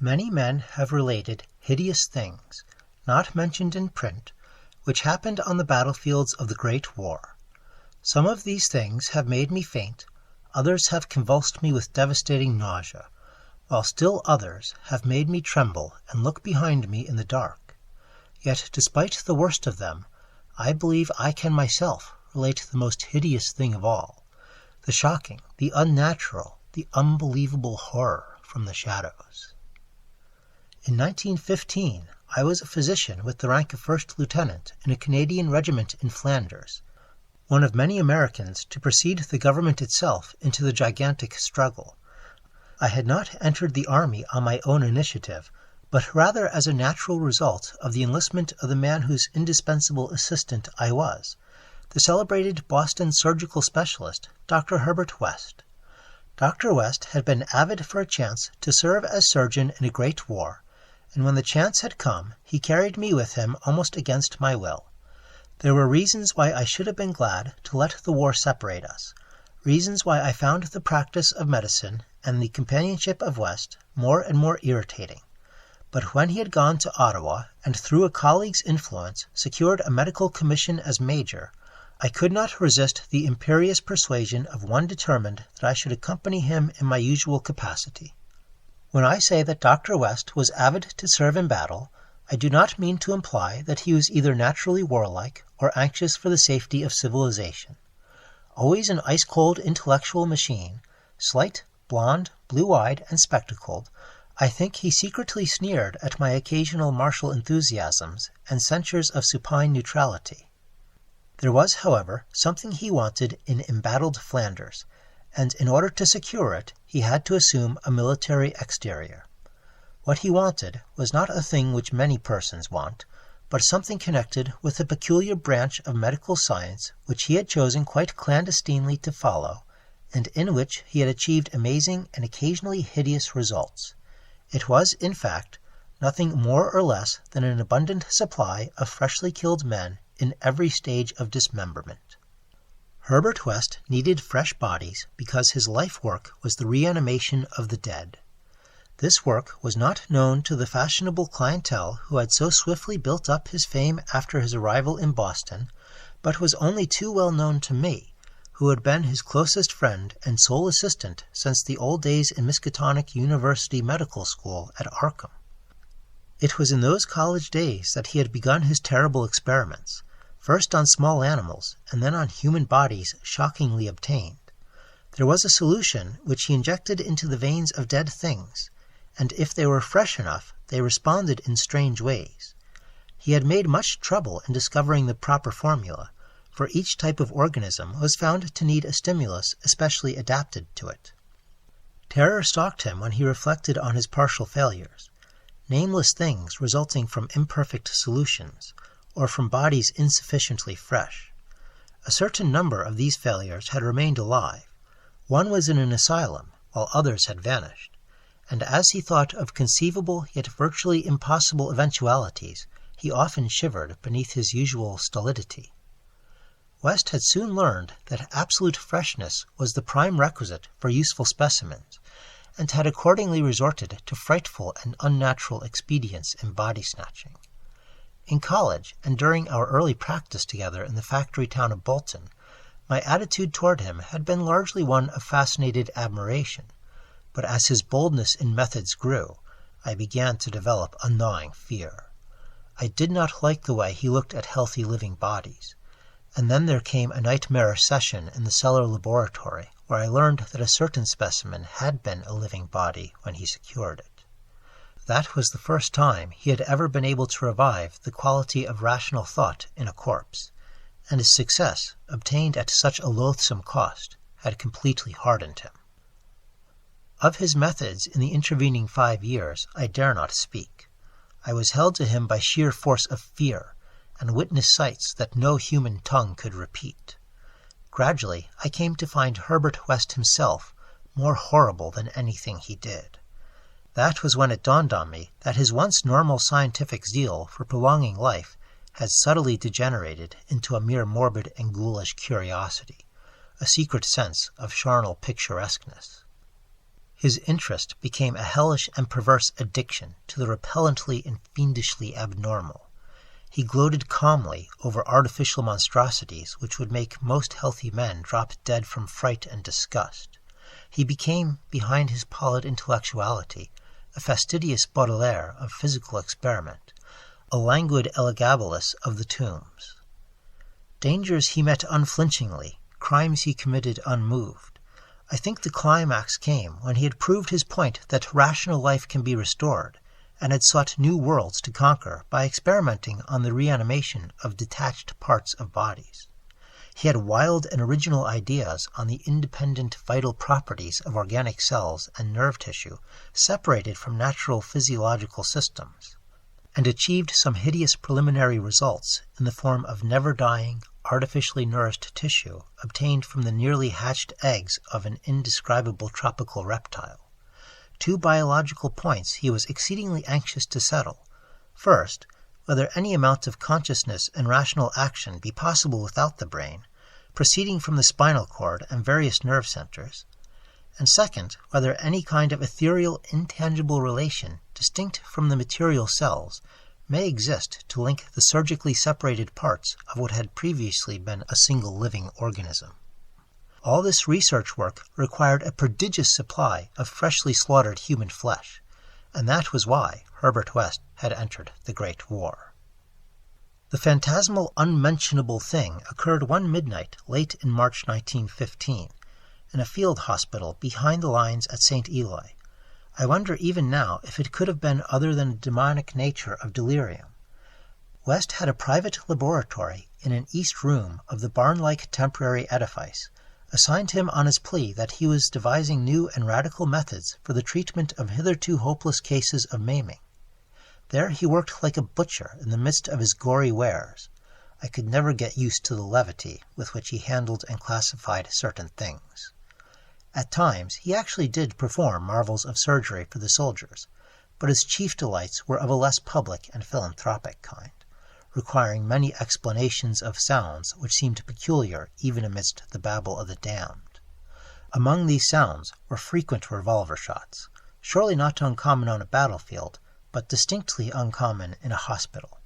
Many men have related hideous things, not mentioned in print, which happened on the battlefields of the Great War. Some of these things have made me faint, others have convulsed me with devastating nausea, while still others have made me tremble and look behind me in the dark. Yet, despite the worst of them, I believe I can myself relate the most hideous thing of all, the shocking, the unnatural, the unbelievable horror from the shadows. In 1915, I was a physician with the rank of first lieutenant in a Canadian regiment in Flanders, one of many Americans to precede the government itself into the gigantic struggle. I had not entered the army on my own initiative, but rather as a natural result of the enlistment of the man whose indispensable assistant I was, the celebrated Boston surgical specialist, Dr. Herbert West. Dr. West had been avid for a chance to serve as surgeon in a great war, and when the chance had come, he carried me with him almost against my will. There were reasons why I should have been glad to let the war separate us, reasons why I found the practice of medicine and the companionship of West more and more irritating. But when he had gone to Ottawa, and through a colleague's influence secured a medical commission as major, I could not resist the imperious persuasion of one determined that I should accompany him in my usual capacity. When I say that Dr. West was avid to serve in battle, I do not mean to imply that he was either naturally warlike or anxious for the safety of civilization. Always an ice-cold intellectual machine, slight, blond, blue-eyed, and spectacled, I think he secretly sneered at my occasional martial enthusiasms and censures of supine neutrality. There was, however, something he wanted in embattled Flanders, and in order to secure it, he had to assume a military exterior. What he wanted was not a thing which many persons want, but something connected with a peculiar branch of medical science which he had chosen quite clandestinely to follow, and in which he had achieved amazing and occasionally hideous results. It was, in fact, nothing more or less than an abundant supply of freshly killed men in every stage of dismemberment. Herbert West needed fresh bodies because his life work was the reanimation of the dead. This work was not known to the fashionable clientele who had so swiftly built up his fame after his arrival in Boston, but was only too well known to me, who had been his closest friend and sole assistant since the old days in Miskatonic University Medical School at Arkham. It was in those college days that he had begun his terrible experiments, first on small animals, and then on human bodies shockingly obtained. There was a solution which he injected into the veins of dead things, and if they were fresh enough, they responded in strange ways. He had made much trouble in discovering the proper formula, for each type of organism was found to need a stimulus especially adapted to it. Terror stalked him when he reflected on his partial failures, nameless things resulting from imperfect solutions, or from bodies insufficiently fresh. A certain number of these failures had remained alive. One was in an asylum, while others had vanished, and as he thought of conceivable yet virtually impossible eventualities, he often shivered beneath his usual stolidity. West had soon learned that absolute freshness was the prime requisite for useful specimens, and had accordingly resorted to frightful and unnatural expedients in body snatching. In college, and during our early practice together in the factory town of Bolton, my attitude toward him had been largely one of fascinated admiration, but as his boldness in methods grew, I began to develop a gnawing fear. I did not like the way he looked at healthy living bodies, and then there came a nightmarish session in the cellar laboratory where I learned that a certain specimen had been a living body when he secured it. That was the first time he had ever been able to revive the quality of rational thought in a corpse, and his success, obtained at such a loathsome cost, had completely hardened him. Of his methods in the intervening 5 years I dare not speak. I was held to him by sheer force of fear, and witnessed sights that no human tongue could repeat. Gradually I came to find Herbert West himself more horrible than anything he did. That was when it dawned on me that his once normal scientific zeal for prolonging life had subtly degenerated into a mere morbid and ghoulish curiosity, a secret sense of charnel picturesqueness. His interest became a hellish and perverse addiction to the repellently and fiendishly abnormal. He gloated calmly over artificial monstrosities which would make most healthy men drop dead from fright and disgust. He became, behind his pallid intellectuality, a fastidious Baudelaire of physical experiment, a languid Elagabalus of the tombs. Dangers he met unflinchingly, crimes he committed unmoved. I think the climax came when he had proved his point that rational life can be restored, and had sought new worlds to conquer by experimenting on the reanimation of detached parts of bodies. He had wild and original ideas on the independent vital properties of organic cells and nerve tissue separated from natural physiological systems, and achieved some hideous preliminary results in the form of never-dying, artificially nourished tissue obtained from the nearly hatched eggs of an indescribable tropical reptile. 2 biological points he was exceedingly anxious to settle. First, whether any amount of consciousness and rational action be possible without the brain, proceeding from the spinal cord and various nerve centers, and second, whether any kind of ethereal, intangible relation, distinct from the material cells, may exist to link the surgically separated parts of what had previously been a single living organism. All this research work required a prodigious supply of freshly slaughtered human flesh, and that was why Herbert West had entered the Great War. The phantasmal, unmentionable thing occurred one midnight late in March 1915, in a field hospital behind the lines at St. Eli. I wonder even now if it could have been other than a demonic nature of delirium. West had a private laboratory in an east room of the barn-like temporary edifice, assigned him on his plea that he was devising new and radical methods for the treatment of hitherto hopeless cases of maiming. There he worked like a butcher in the midst of his gory wares. I could never get used to the levity with which he handled and classified certain things. At times he actually did perform marvels of surgery for the soldiers, but his chief delights were of a less public and philanthropic kind, requiring many explanations of sounds which seemed peculiar even amidst the babble of the damned. Among these sounds were frequent revolver shots, surely not uncommon on a battlefield, but distinctly uncommon in a hospital.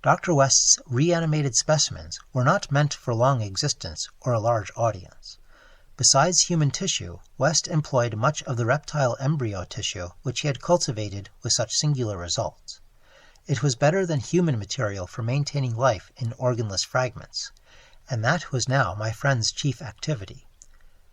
Dr. West's reanimated specimens were not meant for long existence or a large audience. Besides human tissue, West employed much of the reptile embryo tissue which he had cultivated with such singular results. It was better than human material for maintaining life in organless fragments, and that was now my friend's chief activity.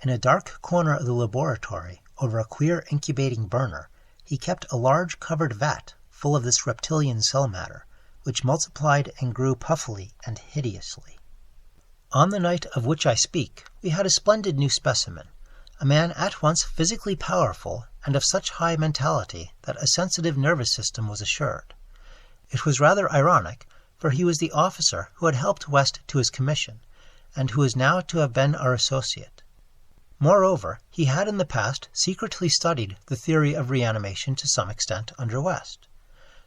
In a dark corner of the laboratory, over a queer incubating burner, he kept a large covered vat full of this reptilian cell matter, which multiplied and grew puffily and hideously. On the night of which I speak, we had a splendid new specimen, a man at once physically powerful and of such high mentality that a sensitive nervous system was assured. It was rather ironic, for he was the officer who had helped West to his commission, and who is now to have been our associate. Moreover, he had in the past secretly studied the theory of reanimation to some extent under West.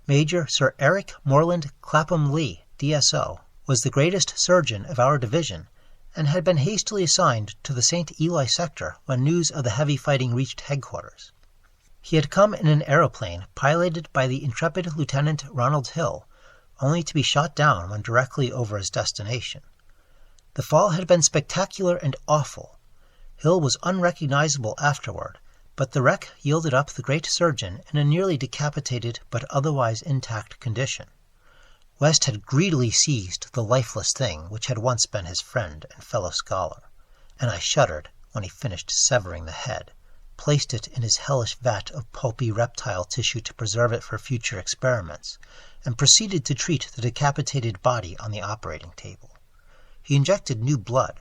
Major Sir Eric Morland Clapham Lee, DSO, was the greatest surgeon of our division, and had been hastily assigned to the St. Eli sector when news of the heavy fighting reached headquarters. He had come in an aeroplane piloted by the intrepid Lieutenant Ronald Hill, only to be shot down when directly over his destination. The fall had been spectacular and awful. Hill was unrecognizable afterward, but the wreck yielded up the great surgeon in a nearly decapitated but otherwise intact condition. West had greedily seized the lifeless thing which had once been his friend and fellow scholar, and I shuddered when he finished severing the head, placed it in his hellish vat of pulpy reptile tissue to preserve it for future experiments, and proceeded to treat the decapitated body on the operating table. He injected new blood,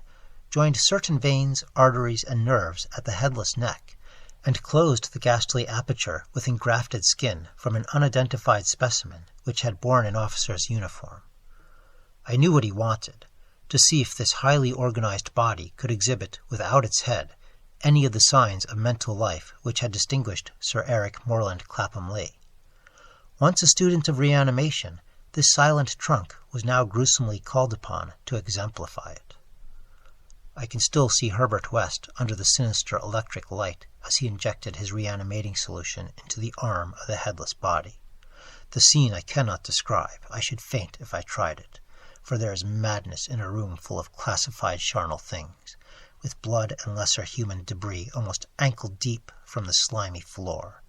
joined certain veins, arteries, and nerves at the headless neck, and closed the ghastly aperture with engrafted skin from an unidentified specimen which had borne an officer's uniform. I knew what he wanted, to see if this highly organized body could exhibit, without its head, any of the signs of mental life which had distinguished Sir Eric Morland Clapham Lee. Once a student of reanimation, this silent trunk was now gruesomely called upon to exemplify it. I can still see Herbert West under the sinister electric light as he injected his reanimating solution into the arm of the headless body. The scene I cannot describe. I should faint if I tried it, for there is madness in a room full of classified charnel things, with blood and lesser human debris almost ankle-deep from the slimy floor,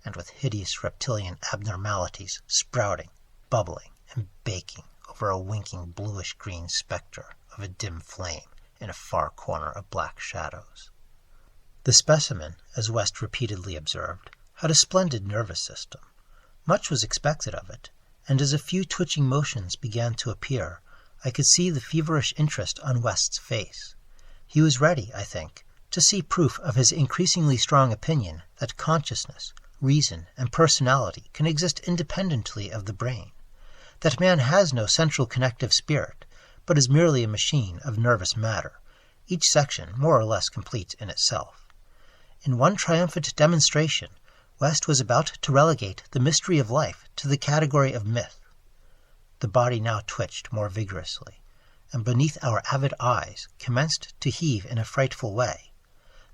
and with hideous reptilian abnormalities sprouting, bubbling, and baking over a winking bluish-green spectre of a dim flame in a far corner of black shadows. The specimen, as West repeatedly observed, had a splendid nervous system. Much was expected of it, and as a few twitching motions began to appear, I could see the feverish interest on West's face. He was ready, I think, to see proof of his increasingly strong opinion that consciousness, reason, and personality can exist independently of the brain, that man has no central connective spirit, but is merely a machine of nervous matter, each section more or less complete in itself. In one triumphant demonstration, West was about to relegate the mystery of life to the category of myth. The body now twitched more vigorously, and beneath our avid eyes commenced to heave in a frightful way.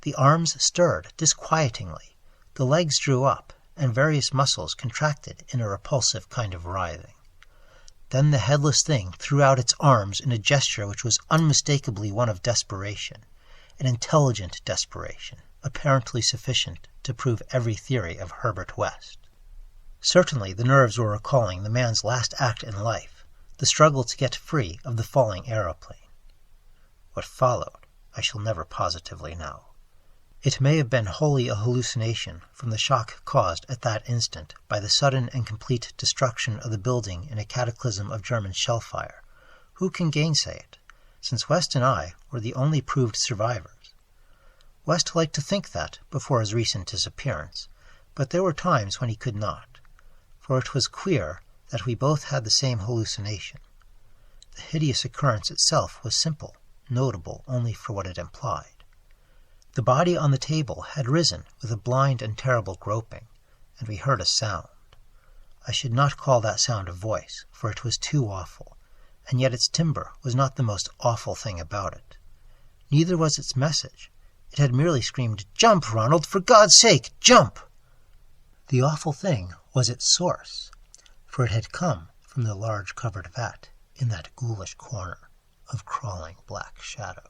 The arms stirred disquietingly, the legs drew up, and various muscles contracted in a repulsive kind of writhing. Then the headless thing threw out its arms in a gesture which was unmistakably one of desperation, an intelligent desperation, apparently sufficient to prove every theory of Herbert West. Certainly the nerves were recalling the man's last act in life, the struggle to get free of the falling aeroplane. What followed, I shall never positively know. It may have been wholly a hallucination from the shock caused at that instant by the sudden and complete destruction of the building in a cataclysm of German shell fire. Who can gainsay it, since West and I were the only proved survivors? West liked to think that before his recent disappearance, but there were times when he could not, for it was queer that we both had the same hallucination. The hideous occurrence itself was simple, notable only for what it implied. The body on the table had risen with a blind and terrible groping, and we heard a sound. I should not call that sound a voice, for it was too awful, and yet its timbre was not the most awful thing about it. Neither was its message. It had merely screamed, "Jump, Ronald! For God's sake, jump!" The awful thing was its source, for it had come from the large covered vat in that ghoulish corner of crawling black shadow.